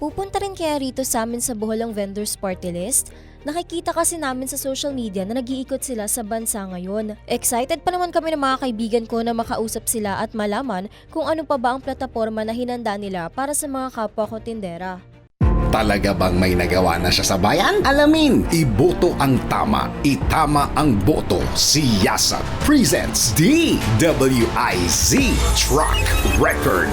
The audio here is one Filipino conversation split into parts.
Pupunta rin kaya rito sa amin sa Bohol ang vendors party list? Nakikita kasi namin sa social media na nag-iikot sila sa bansa ngayon. Excited pa naman kami ng mga kaibigan ko na makausap sila at malaman kung ano pa ba ang plataforma na hinanda nila para sa mga kapwa ko tindera. Talaga bang may nagawa na siya sa bayan? Alamin, iboto ang tama, itama ang boto. Si Yasat presents DWIZ Track Record.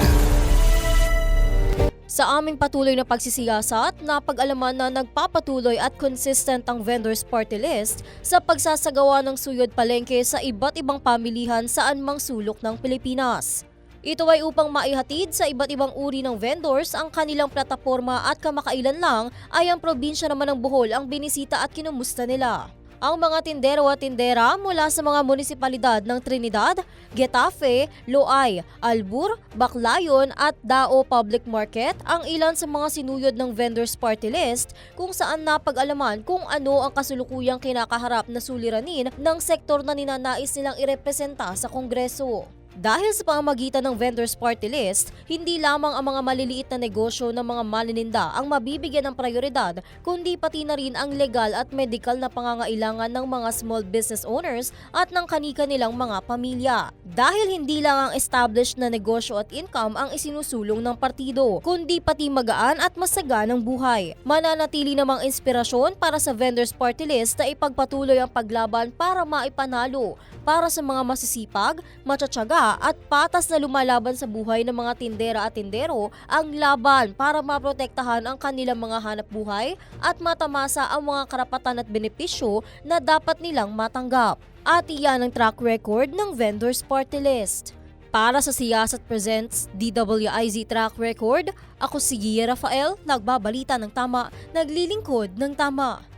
Sa aming patuloy na pagsisiyasat, napag-alaman na nagpapatuloy at consistent ang vendors party list sa pagsasagawa ng suyod palengke sa iba't ibang pamilihan saan mang sulok ng Pilipinas. Ito ay upang maihatid sa iba't ibang uri ng vendors ang kanilang plataforma at kamakailan lang ay ang probinsya naman ng Bohol ang binisita at kinumusta nila. Ang mga tindero at tindera mula sa mga munisipalidad ng Trinidad, Getafe, Loay, Albur, Baclayon at Dao Public Market ang ilan sa mga sinuyod ng vendors party list kung saan napag-alaman kung ano ang kasulukuyang kinakaharap na suliranin ng sektor na ninanais nilang irepresenta sa Kongreso. Dahil sa pamamagitan ng vendors party list, hindi lamang ang mga maliliit na negosyo ng mga manininda ang mabibigyan ng prioridad, kundi pati na rin ang legal at medical na pangangailangan ng mga small business owners at ng kani-kanilang mga pamilya. Dahil hindi lang ang established na negosyo at income ang isinusulong ng partido, kundi pati magaan at masaganang buhay. Mananatili namang inspirasyon para sa vendors party list na ipagpatuloy ang paglaban para maipanalo para sa mga masisipag, matsatsaga at patas na lumalaban sa buhay ng mga tindera at tindero ang laban para maprotektahan ang kanilang mga hanap buhay at matamasa ang mga karapatan at benepisyo na dapat nilang matanggap. At iyan ang track record ng vendors party list. Para sa Siyasat Presents DWIZ Track Record, ako si Gia Rafael, nagbabalita ng tama, naglilingkod ng tama.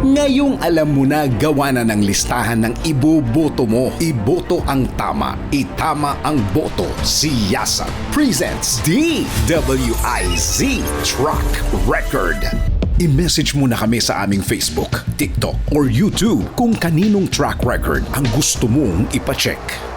Ngayong alam mo na gawa na ng listahan ng iboboto mo. Iboto ang tama, itama ang boto. Si Yasat presents DWIZ Track Record. I-message mo na kami sa aming Facebook, TikTok or YouTube kung kaninong track record ang gusto mong ipacheck.